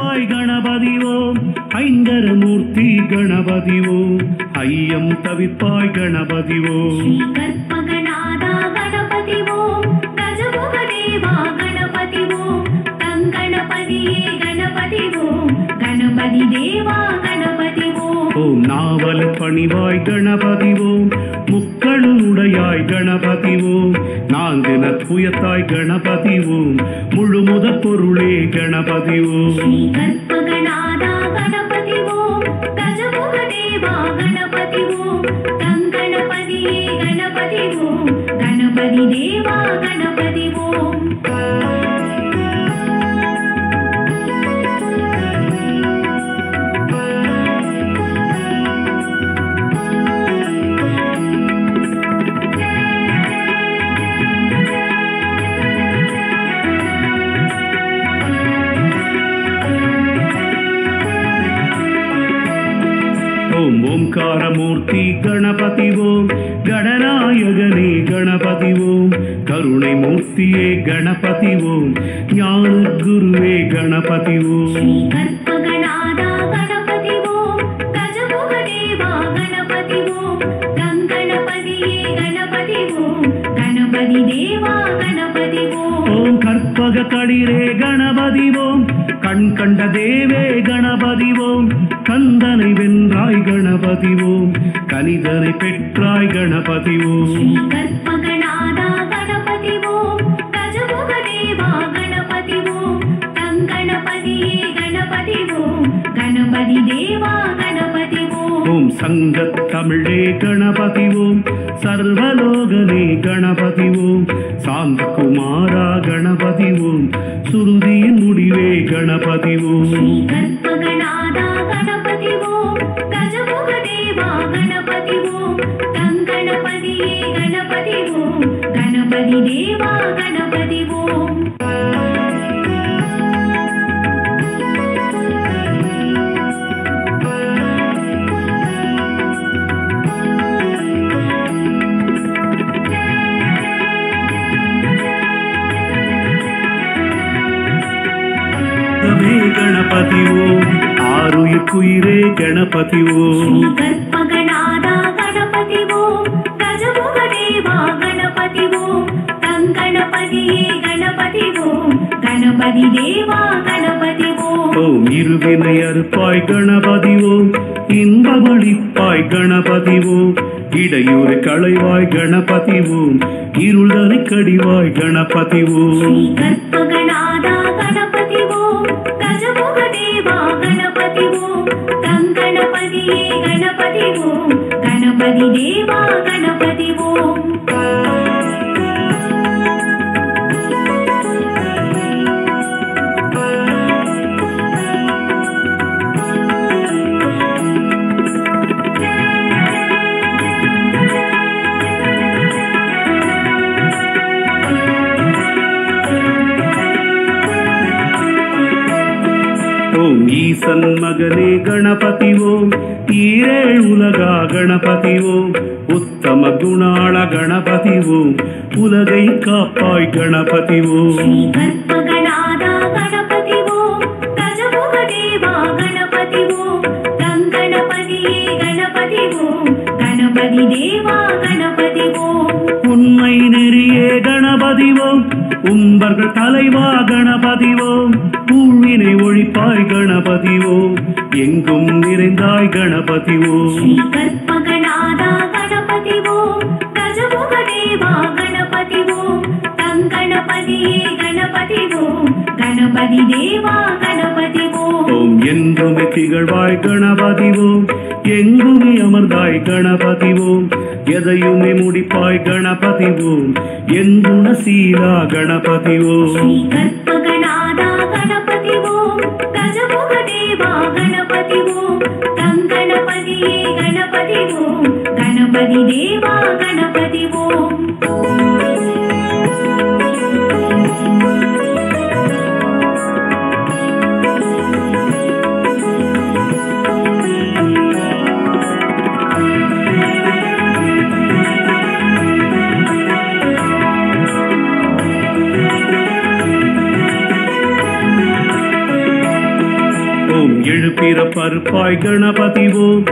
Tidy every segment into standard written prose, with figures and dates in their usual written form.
தவிப்பாய் கணபதி ஓம் ஐங்கரமூர்த்தி கணபதி ஓம் ஐயம் தவிப்பாய் கணபதி ஓம் கற்பகநாதா கணபதி ஓம் கஜமுக தேவா கணபதி ஓம் கங்கணபதியே கணபதி ஓம் கணபதி தேவா கணபதி ஓம் ஓம் நாவல் பணிவாய் கணபதி ஓம் முக்களுடையாய் கணபதி ஓம் நான்கு நற்புயத்தாய் கணபதி ஓம் முழுமுத பொருளே கணபதி ஓம் கற்பகநாதா கணபதி ஓம் கஜமுக தேவா கணபதி ஓம் கங்கணபதியே கணபதி ஓம் கணபதி தேவா கணபதி ஓம் ஓம்காரமூர்த்தி கணபதி ஓம் கடநாயகனே கணபதி ஓம் கருணை மூர்த்தியே கணபதி ஓம் ஞான குருவே கணபதி ஓம் கற்பகநாதா கணபதி ஓம் கஜமுக தேவா கணபதி ஓம் கங்கணபதியே கணபதி ஓம் கணபதி தேவா கணபதி ஓம் ஓம் கற்பக களிரே கணபதி ஓம் கண் கண்ட தேவே கணபதி ஓம் கந்தனை வென்றாய் கணபதி ஓம் கனிதனை பெற்றாய் கணபதி ஓம் கற்பகநாதா கணபதி ஓம் கஜமுக தேவா கணபதி ஓம் கங்கணபதியே கணபதி ஓம் கணபதி தேவா கணபதி ஓம் ஓம் சங்கத் தமிழே கணபதி ஓம் சர்வலோகனே கணபதி ஓம் சாந்தகுமாரா கணபதி ஓம் சுருதியின் முடிவே கணபதி ஓம் கற்பகநாதா கணபதி ஓம் கஜமுக தேவா கணபதி ஓம் கங்கணபதியே கணபதி ஓம் கணபதி தேவா கணபதி ஓம் கணபதி ஓம் ஆருயிர்க்குயிரே கணபதி ஓம் கற்பகநாதா கணபதி ஓம் கஜமுக தேவா கணபதி ஓம் கங்கணபதியே கணபதி ஓம் கணபதி தேவா கணபதி ஓம் ஓம் இருவினை அறுப்பாய் கணபதி ஓம் இன்பமளிப்பாய் கணபதி ஓம் இடையூறு களைவாய் கணபதி ஓம் இருள்தனை கடிவாய் கணபதி ஓம் கற்பகநாதா கணபதி ஓம் கஜமுக தேவா கணபதி ஓம் கங்கணபதியே கணபதி ஓம் கணபதி தேவா கணபதி ஓம் ஓம் ஈசன் மகனே கணபதி ஓம் ஈரேழ் உலகா கணபதி ஓம் உத்தம குணாள கணபதி ஓம் உலகை காப்பாய் கணபதி ஓம் கற்பகநாதா கணபதி ஓம் கஜமுக தேவா கணபதி ஓம் கங்கணபதியே கணபதி ஓம் கணபதி தேவா கணபதி ஓம் உண்மை நெறியே கணபதி ஓம் உம்பர்கள் தலைவா கணபதி ஓம் பூவினை ஒழிப்பாய் கணபதி ஓம் எங்கும் நிறைந்தாய் கணபதி ஓம் கற்பகநாதா கணபதி ஓம் கஜமுக தேவா கணபதி ஓம் கங்கணபதியே கணபதி ஓம் கணபதி தேவா கணபதி ஓம் ஓம் என்றுமே திகழ்வாய் கணபதி ஓம் எங்குமே அமர்ந்தாய் கணபதி ஓம் எதையுமே முடிப்பாய் கணபதி ஓம் எங்குண சீலா கணபதி ஓம் கற்பகநாதா கணபதி ஓம் கஜமுக தேவா கணபதி ஓம் கங்கணபதியே கணபதி ஓம் கணபதி தேவா கணபதி ஓம் ஓம் எழுப்பிற பருப்பாய் கணபதி ஓம்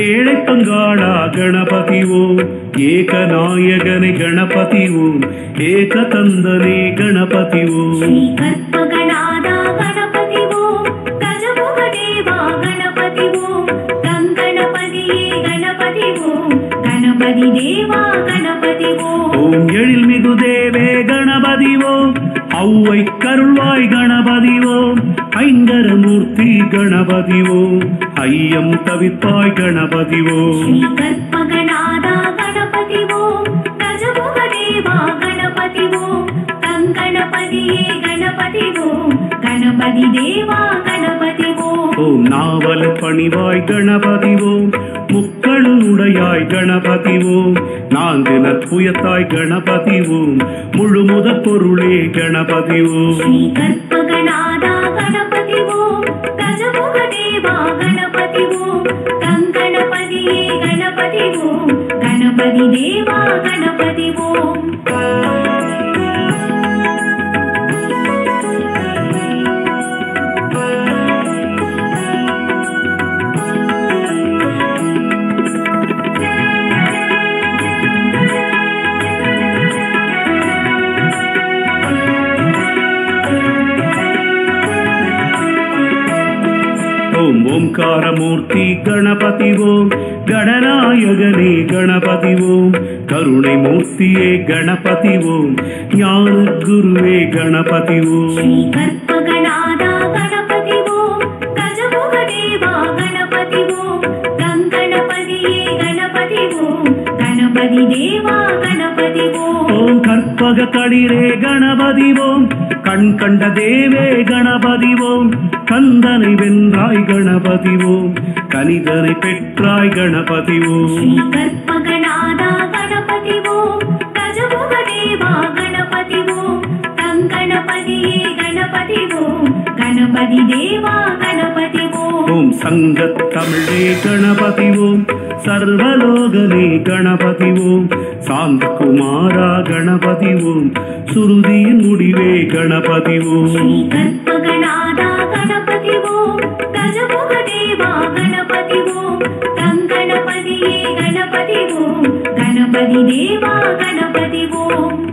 ஏழை பங்காளா கணபதி ஓம் ஏகநாயகனே கணபதி ஓம் ஏக தந்தனே கணபதி ஓம் ஸ்ரீ கற்பகநாதா கணபதி ஓம் கஜமுக தேவா கணபதி ஓம் கங்கணபதியே கணபதி ஓம் கணபதி தேவா கணபதி ஓம் ஓம் எழில்மிகு தேவே கணபதி ஓம் ஔவை கருள்வாய் கணபதி ஓம் ஐங்கரமூர்த்தி கணபதி ஓம் ஐயம் தவிப்பாய் கணபதி ஓம் ஸ்ரீ கற்பகநாதா கணபதி ஓம் கஜமுக தேவா கணபதி ஓம் கங்கணபதியே கணபதி ஓம் கணபதி தேவா கணபதி ஓம் ஓம் நாவல பணிவாய் கணபதி ஓம் முக்களுடையாய் கணபதி ஓம் நான்கு நற்புயத்தாய் கணபதி ஓம் முழுமுத பொருளே கணபதி ஓம் ஸ்ரீ கற்பகநாதா கணபதி ஓம் கஜமுக தேவா கணபதி ஓம் கங்கணபதியே கணபதி ஓம் கணபதி தேவா கணபதி ஓம் ஓம் ஓம்காரமூர்த்தி கணபதி ஓம் கணநாயகனே கணபதி ஓம் கருணை மூர்த்தியே கணபதி ஓம் ஞான குருவே கணபதி ஓம் ஸ்ரீ கற்பகநாதா கணபதி ஓம் கஜமுக தேவா கணபதி ஓம் கங்கணபதியே கணபதி ஓம் கணபதி தேவா கணபதி ஓம் ஓம் கற்பக களிரே கணபதி ஓம் கண் கண்ட தேவே கணபதி ஓம் கந்தனை வென்றாய் கணபதி ஓம் கனிதனை பெற்றாய் கணபதி ஓம் ஸ்ரீ கற்பகநாதா கணபதி ஓம் கஜமுக தேவா கணபதி ஓம் கங்கணபதியே கணபதி ஓம் கணபதி தேவா கணபதி ஓம் ஓம் சங்கத் தமிழே கணபதி ஓம் சர்வலோகனே கணபதி ஓம் சாந்தகுமாரா கணபதி ஓம் சுருதியின் முடிவே கணபதி ஓம் ஸ்ரீ கற்பகநாதா கணபதி ஓம் கஜமுக தேவா கணபதி ஓம் கங்கணபதியே கணபதி ஓம் கணபதி தேவா கணபதி ஓம்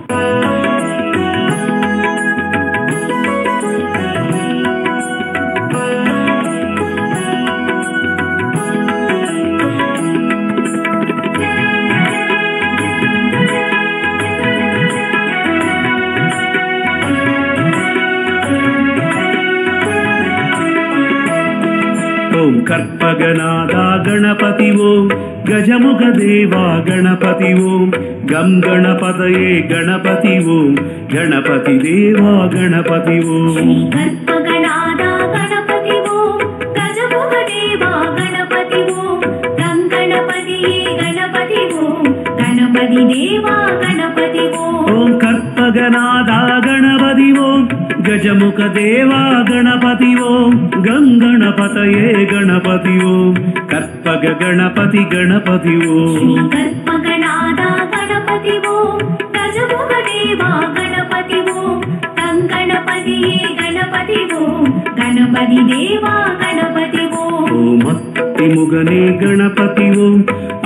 ஓம் கற்பகநாதா கணபதி ஓம் கஜமுக தேவா கணபதி ஓம் கம் கணபதயே கணபதி ஓம் கணபதி தேவா கணபதி ஓம் ஸ்ரீ கற்பகநாதா கணபதி ஓம் கஜமுக தேவா கணபதி ஓம் கங்கணபதியே கணபதி ஓம் கணபதி தேவா கணபதி ஓம் ஓம் கற்பகநாதா கணபதி ஓம் கஜமுக தேவா கணபதி ஓம் கங்கணபதயே கணபதி ஓம் கற்பக கணபதி கணபதி ஓம் ஸ்ரீ கற்பகநாதா கணபதி ஓம் கஜமுக தேவா கணபதி ஓம் கங்கணபதியே கணபதி ஓம் கணபதி தேவா கணபதி ஓம் ஓம் அத்திமுகனே கணபதி ஓம்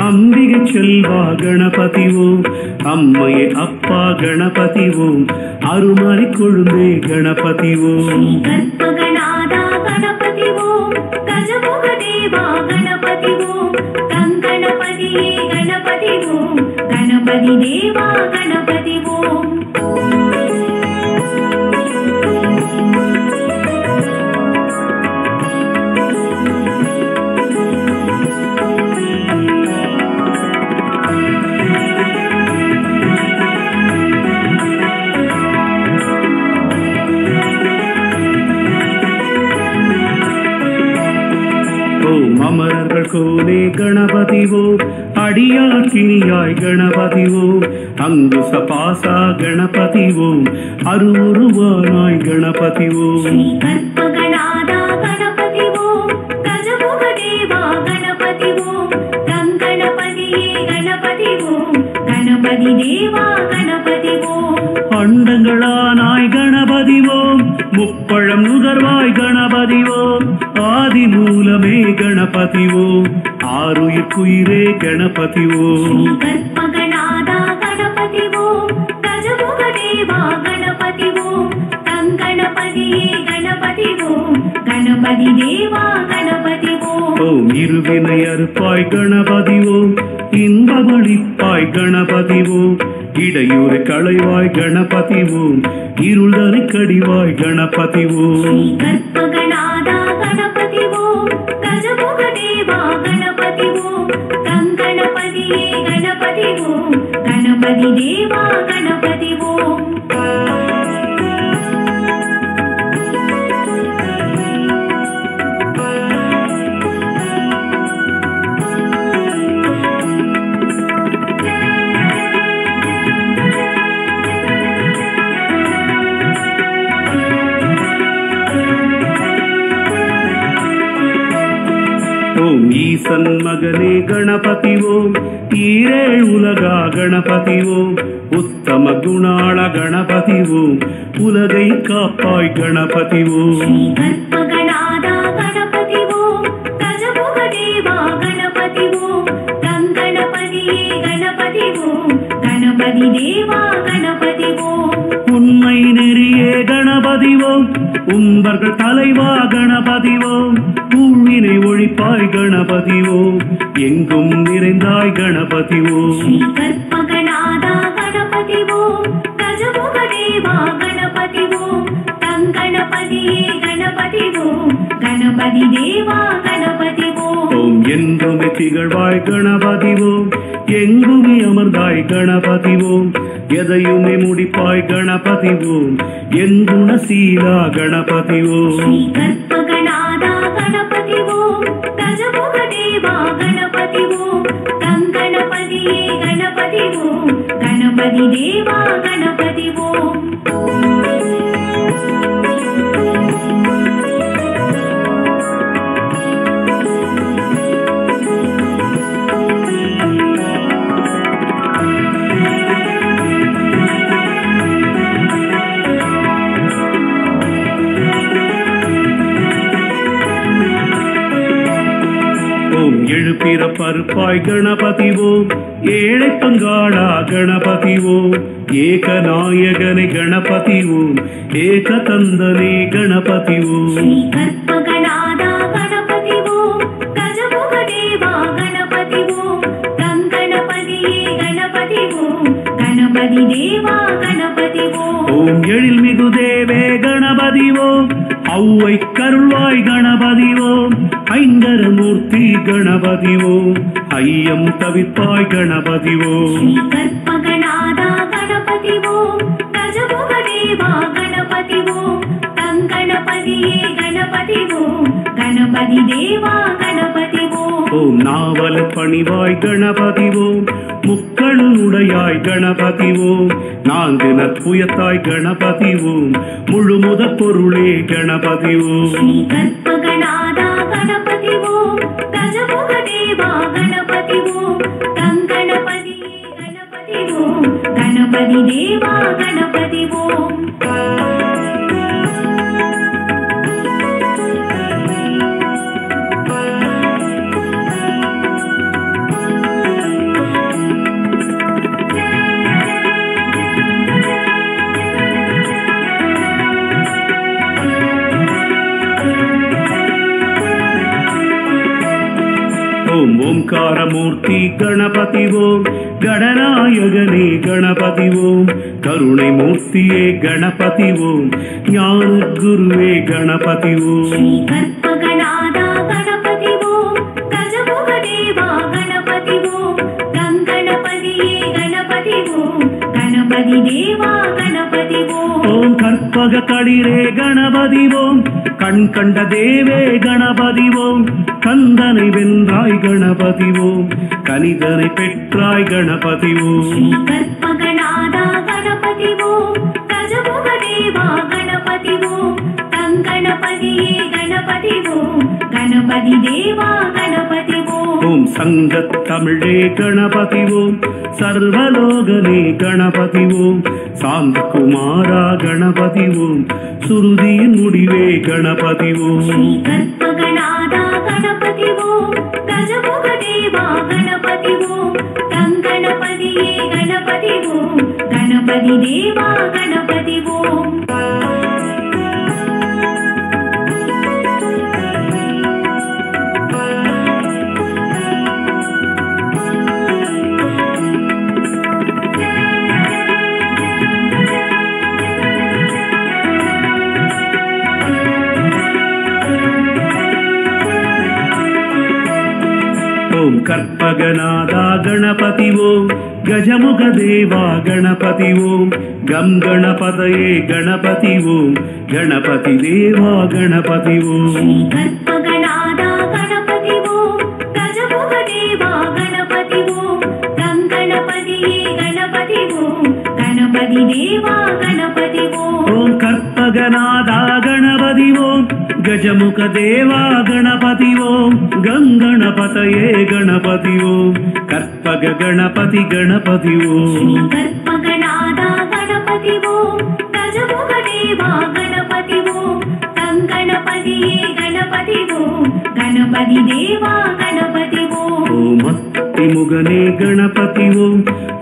அம்பிகை செல்வா கணபதி ஓம் அம்மையே அப்பா கணபதி ஓம் அருமறை கொழுந்தே கணபதி ஓம் ஸ்ரீ கற்பகநாதா கணபதி ஓம் கஜமுக தேவா கணபதி ஓம் கங்கணபதியே கணபதி ஓம் கணபதி தேவா கணபதி ஓம் ஓம் அமரர்கள் கோனே கணபதி ஓம் அடியாக்கினியாய் கணபதி ஓம் அங்குச பாசா கணபதி ஓம் அருவுருவானாய் கணபதி ஓம் ஸ்ரீ கற்பகநாதா கணபதி ஓம் கஜமுக தேவா கணபதி ஓம் கங்கணபதியே கணபதி ஓம் கணபதி தேவா கணபதி ஓம் அண்டங்களானாய் கணபதி ஓம் முப்பழம் நுகர்வாய் கணபதி ஓம் ஆதி ஆதி மூலமே கணபதி ஓம் ஆருயிர்க்குயிரே கணபதி ஓம் கற்பகநாதா கணபதி ஓம் கஜமுக தேவா கணபதி ஓம் கங்கணபதியே கணபதி ஓம் கணபதி தேவா கணபதி ஓம் ஓம் இருவினை அறுப்பாய் கணபதி ஓம் இன்பமளிப்பாய் கணபதி ஓம் இடையூறு களைவாய் கணபதி ஓம் இருள்தனை கடிவாய் கணபதி ஓம் கற்பகநாதா கணபதி ஓம் கஜமுக தேவா கணபதி ஓம் கங்கணபதியே கணபதி ஓம் கணபதி தேவா கணபதி ஓம் ஓம் ஈசன் மகனே கணபதி ஓம் ஈரேழ் உலகா கணபதி ஓம் உத்தம குணாள கணபதி ஓம் உலகை காப்பாய் கணபதி ஓம் கற்பகநாதா கணபதி ஓம் கஜமுக தேவா கணபதி ஓம் கங்கணபதியே கணபதி ஓம் கணபதி தேவா கணபதி ஓம் உண்மை நெறியே கணபதி ஓம் உம்பர்கள் தலைவா கணபதி ஓம் பூவினை ஒழிப்பாய் கணபதி ஓம் எங்கும் நிறைந்தாய் கணபதி ஓம் கற்பகநாதா கணபதி ஓம் கஜமுக தேவா கணபதி ஓம் கங்கணபதியே கணபதி ஓம் கணபதி தேவா கணபதி ஓம் ஓம் என்றுமே திகழ்வாய் கணபதி ஓம் எங்குமே அமர்ந்தாய் கணபதி ஓம் எதையுமே முடிப்பாய் கணபதி ஓம் என் குணசீலா கணபதி ஓம் கற்பகநாதா கணபதி ஓம் கஜமுக தேவா கணபதி ஓம் கங்கணபதியே கணபதி ஓம் கணபதி தேவா கணபதி ஓம் எழுப்பிற பருப்பாய் கணபதி ஓம் ஏழை பங்காளா கணபதி ஓம் ஏகநாயகனை கணபதி ஓம் ஏக தந்தனே கணபதி ஓம் கற்பகநாதா கணபதி ஓம் கஜமுக தேவா கணபதி ஓம் கங்கணபதியே கணபதி ஓம் கணபதி தேவா கணபதி ஓம் ஓம் எழில் மிகு தேவே கணபதி ஓம் ஔவை கருள்வாய் கணபதி ஓம் ஐங்கரமூர்த்தி கணபதி ஓம் ஐயம் தவிப்பாய் கணபதி ஓம் கற்பகநாதா கணபதி ஓம் கஜமுக தேவா கணபதி ஓம் கங்கணபதியே கணபதி ஓம் கணபதி தேவா கணபதி ஓம் ஓம் நாவல பணிவாய் கணபதி ஓம் முக்கண்ணுடையாய் கணபதி ஓம் நான்கு நற்புயத்தாய் கணபதி ஓம் முழுமுத பொருளே கணபதி ஓம் கற்பகநாதா கணபதி ஓம் கஜமுக தேவா கணபதி ஓம் கங்கணபதியே கணபதி ஓம் கணபதி தேவா கணபதி ஓம் ஓம் ஓம்காரமூர்த்தி கணபதி ஓம் கணநாயகனே கணபதி ஓம் கருணை மூர்த்தியே கணபதி ஓம் ஞான குருவே கணபதி ஓம் கற்பகநாதா கணபதி ஓம் கஜமுக தேவா கணபதி ஓம் கங்கணபதியே கணபதி ஓம் கணபதி தேவா கணபதி ஓம் ஓம் கற்பக களிரே கணபதி ஓம் கண் கண்ட தேவே கணபதி ஓம் கந்தனை வென்றாய் கணபதி ஓம் கனிதனை பெற்றாய் கணபதி ஓம் கற்பகநாதா கணபதி ஓம் கஜமுக தேவா கணபதி ஓம் கங்கணபதியே கணபதி ஓம் கணபதி தேவா கணபதி ஓம் ஓம் சங்கத் தமிழே கணபதி ஓம் சர்வலோகனே கணபதி ஓம் சாந்த குமாரா கணபதி ஓம் சுருதியின் முடிவே கணபதி ஓம் கற்பகநாதா கஜமுக தேவா கணபதி ஓம் கங்கணபதியே கணபதி ஓம் கணபதி தேவா கணபதி ஓம் ஓம் கற்பகநாதா கணபதி ஓம் கஜமுக தேவா கணபதி ஓம் கம் கணபதயே கணபதி ஓம் கணபதி தேவா கணபதி ஓம் கற்பகநாதா கணபதி ஓம் கஜமுக தேவா கணபதி ஓம் கம் கணபதியே கணபதி ஓம் கணபதி தேவா கணபதி ஓம் ஓம் கற்பகநாதா கணபதி ஓம் கஜமுக தேவா கணபதி ஓம் கங்கணபதயே கணபதி ஓம் கற்பக கணபதி கணபதி ஓம் கற்பகநாதா கணபதி ஓம் கஜமுக தேவா கணபதி ஓம் கங்கணபதியே கணபதி ஓம் கணபதி தேவா கணபதி ஓம் ஓம் அத்திமுகனே கணபதி ஓம்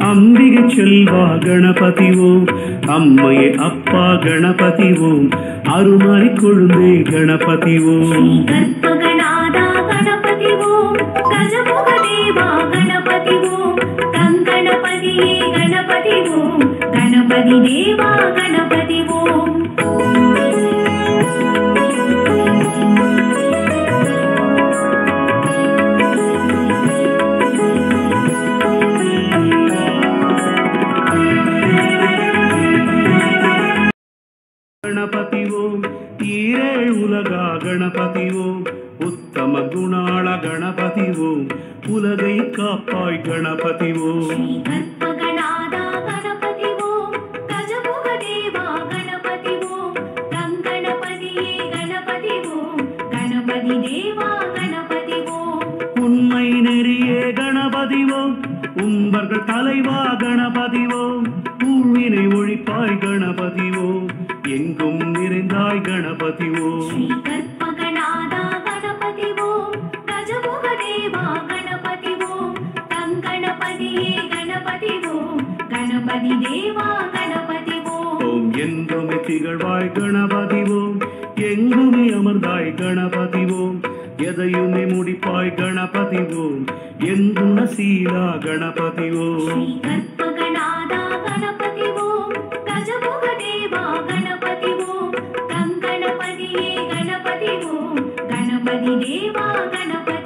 அம்பிகை செல்வா கணபதி ஓம் அம்மையே அப்பா கணபதி ஓம் அருமாரி கொழுந்தே கணபதி ஓம் கற்பகநாதா கணபதி ஓம் கஜமுக தேவா கணபதி ஓம் கங்கணபதியே கணபதி ஓம் கணபதி தேவா கணபதி ஓம் ಗಣಪತಿ ಓಂ ಈರೇಳ್ ಉಲಗ ಗಣಪತಿ ಓಂ ಉತ್ತಮ ಗುಣಾಳ ಗಣಪತಿ ಓಂ ಉಲಗೈ ಕಾಪಾಯ್ ಗಣಪತಿ ಓಂ கற்பகநாதா கணபதி ஓம் கஜமுக தேவா கணபதி ஓம் கங்கணபதியே கணபதி ஓம் கணபதி தேவா கணபதி ஓம் உண்மை நெறியே கணபதி ஓம் உம்பர்கள் தலைவா கணபதி ஓம் ஊழ்வினை ஒழிப்பாய் கணபதி ஓம் எங்கும் நிறைந்தாய் கணபதி ஓம் கற்பகநாதா கணபதி ஓம் கஜமுக தேவா கணபதி ஓம் கங்கணபதியே கணபதி ஓம் கணபதி தேவா கணபதி ஓம் ஓம் என்றுமே திகழ்வாய் கணபதி ஓம் எங்குமே அமர்ந்தாய் கணபதி ஓம் எதையுமே முடிப்பாய் கணபதி ஓம் என் குணசீலா கணபதி ஓம் கற்பகநாதா கணபதி ஓம் கஜமுக தேவா கணபதி ஓம் கங்கணபதியே கணபதி ஓம் கணபதி தேவா கணபதி